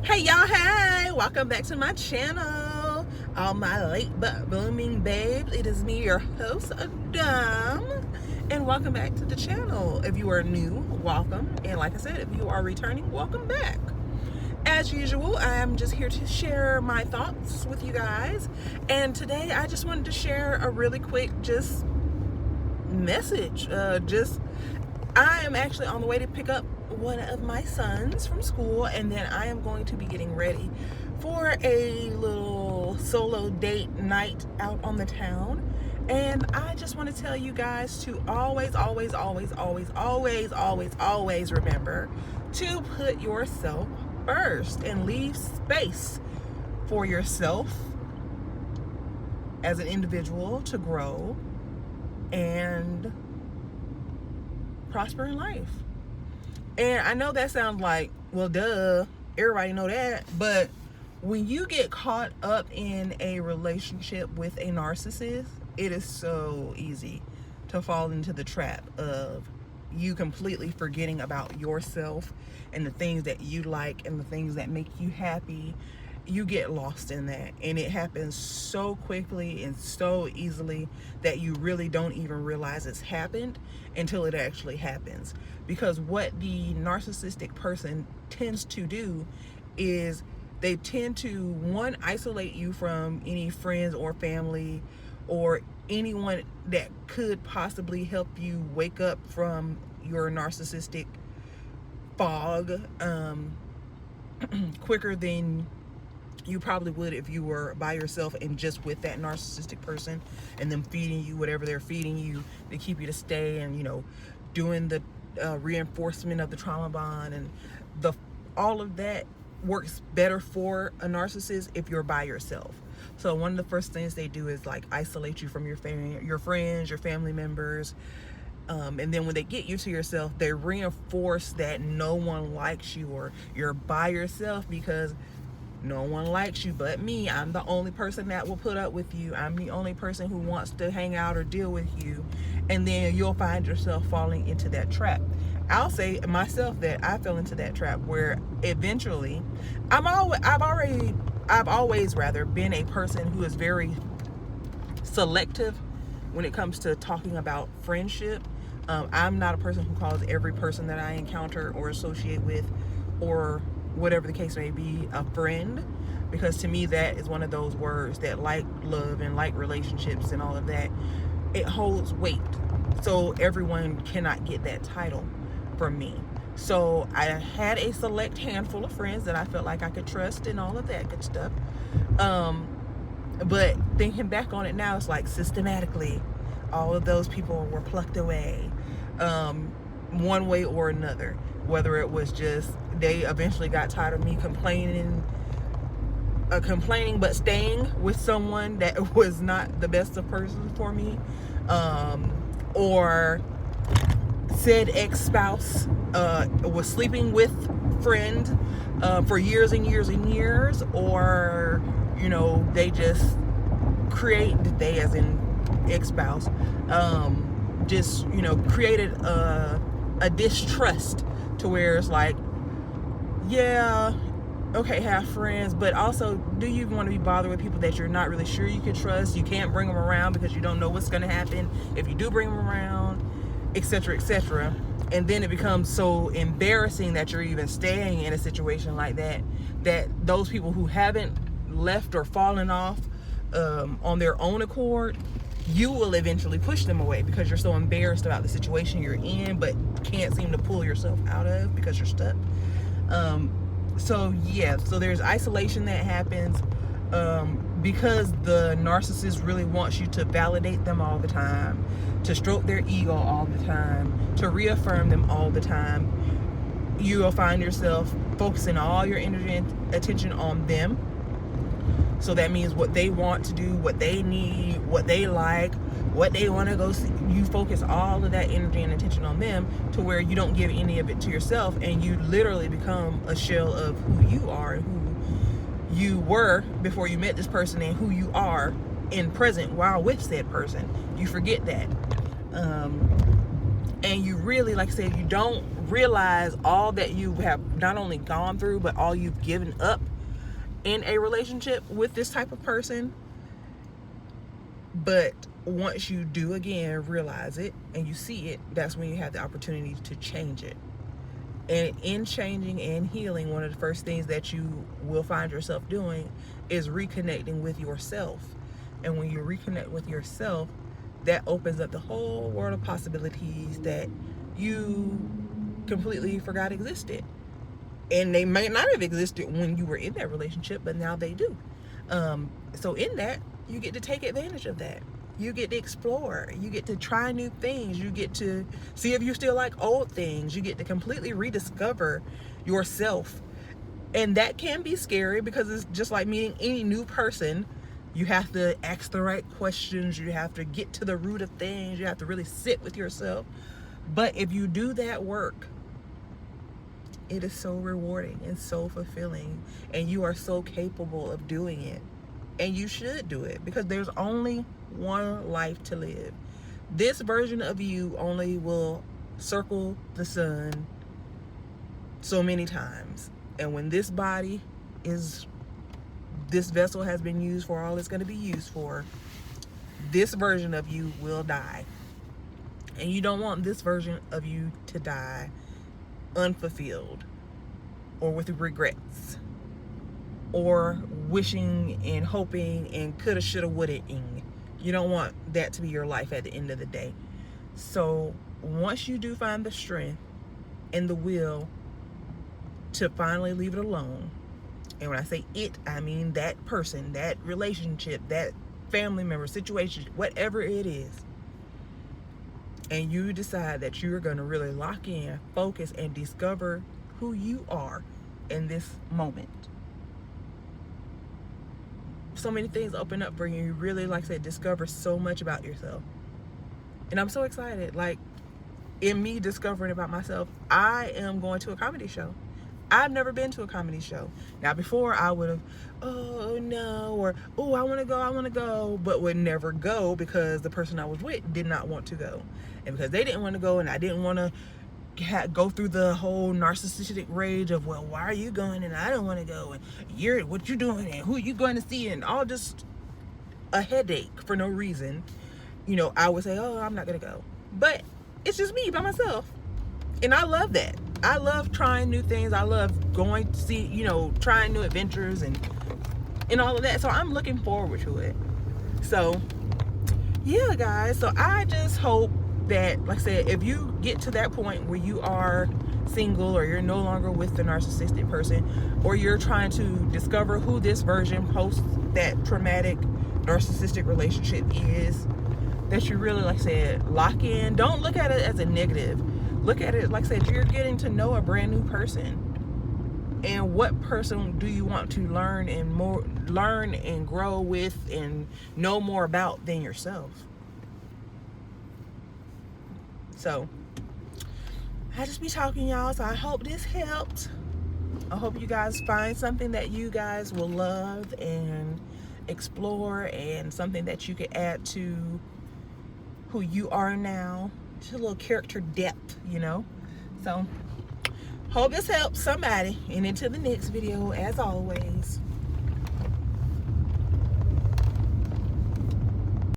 Hey y'all, hey! Welcome back to my channel. All my late but blooming babes. It is me, your host, Adam. And welcome back to the channel. If you are new, welcome. And like I said, if you are returning, welcome back. As usual, I am just here to share my thoughts with you guys. And today I just wanted to share a really quick message. I am actually on the way to pick up one of my sons from school, and then I am going to be getting ready for a little solo date night out on the town. And I just want to tell you guys to always remember to put yourself first and leave space for yourself as an individual to grow and prosper in life. And I know that sounds like, well, duh, everybody know that. But when you get caught up in a relationship with a narcissist, it is so easy to fall into the trap of you completely forgetting about yourself and the things that you like and the things that make you happy. You get lost in that, and it happens so quickly and so easily that you really don't even realize it's happened until it actually happens. Because what the narcissistic person tends to do is they tend to, one, isolate you from any friends or family or anyone that could possibly help you wake up from your narcissistic fog quicker than you probably would if you were by yourself and just with that narcissistic person and them feeding you whatever they're feeding you to keep you to stay, and doing the reinforcement of the trauma bond, and all of that works better for a narcissist if you're by yourself. So one of the first things they do is like isolate you from your friends, your family members, and then when they get you to yourself, they reinforce that no one likes you, or you're by yourself because no one likes you but me. I'm the only person that will put up with you. I'm the only person who wants to hang out or deal with you. And then you'll find yourself falling into that trap. I'll say myself that I fell into that trap where eventually I've always been a person who is very selective when it comes to talking about friendship. I'm not a person who calls every person that I encounter or associate with, or whatever the case may be, a friend, because to me that is one of those words that, like love and like relationships and all of that, it holds weight. So everyone cannot get that title from me. So I had a select handful of friends that I felt like I could trust and all of that good stuff. But thinking back on it now, it's like systematically all of those people were plucked away, one way or another. Whether it was just they eventually got tired of me complaining but staying with someone that was not the best of persons for me, or said ex-spouse was sleeping with friend for years and years and years, or they just they as in ex-spouse just created a distrust to where it's like, yeah, okay, have friends, but also, do you want to be bothered with people that you're not really sure you can trust? You can't bring them around because you don't know what's going to happen if you do bring them around, etc., etc. And then it becomes so embarrassing that you're even staying in a situation like that, that those people who haven't left or fallen off on their own accord, you will eventually push them away because you're so embarrassed about the situation you're in but can't seem to pull yourself out of because you're stuck. So there's isolation that happens because the narcissist really wants you to validate them all the time, to stroke their ego all the time, to reaffirm them all the time. You will find yourself focusing all your energy and attention on them. So that means what they want to do, what they need, what they like, what they want to go see. You focus all of that energy and attention on them to where you don't give any of it to yourself, and you literally become a shell of who you are and who you were before you met this person and who you are in present while with said person. You forget that. and you really, like I said, you don't realize all that you have not only gone through, but all you've given up in a relationship with this type of person. But once you do again realize it and you see it, that's when you have the opportunity to change it. And in changing and healing, one of the first things that you will find yourself doing is reconnecting with yourself. And when you reconnect with yourself, that opens up the whole world of possibilities that you completely forgot existed. And they may not have existed when you were in that relationship, but now they do. So in that, you get to take advantage of that. You get to explore. You get to try new things. You get to see if you still like old things. You get to completely rediscover yourself. And that can be scary because it's just like meeting any new person. You have to ask the right questions. You have to get to the root of things. You have to really sit with yourself. But if you do that work, it is so rewarding and so fulfilling. And you are so capable of doing it. And you should do it because there's only one life to live. This version of you only will circle the sun so many times. And when this vessel has been used for all it's going to be used for, this version of you will die. And you don't want this version of you to die unfulfilled or with regrets or wishing and hoping and coulda, shoulda, woulda-ing. You don't want that to be your life at the end of the day. So once you do find the strength and the will to finally leave it alone, and when I say it, I mean that person, that relationship, that family member, situation, whatever it is, and you decide that you're going to really lock in, focus, and discover who you are in this moment, so many things open up for you. You really, like I said, discover so much about yourself. And I'm so excited. Like, in me discovering about myself, I am going to a comedy show. I've never been to a comedy show. Now, before I would have, oh no, or oh, I want to go, but would never go because the person I was with did not want to go. And because they didn't want to go and I didn't want to go through the whole narcissistic rage of, well, why are you going and I don't want to go, and what you're doing and who you going to see, and all just a headache for no reason, I would say, oh, I'm not gonna go. But it's just me by myself, and I love that. I love trying new things. I love going to see, trying new adventures and all of that. So I'm looking forward to it. So yeah, guys, so I just hope that, like I said, if you get to that point where you are single or you're no longer with the narcissistic person, or you're trying to discover who this version post that traumatic narcissistic relationship is, that you really, like I said, lock in. Don't look at it as a negative. Look at it, like I said, you're getting to know a brand new person. And what person do you want to learn and grow with and know more about than yourself? So I just be talking, y'all. So I hope this helped. I hope you guys find something that you guys will love and explore, and something that you could add to who you are now. Just a little character depth, So hope this helps somebody. And until the next video, as always,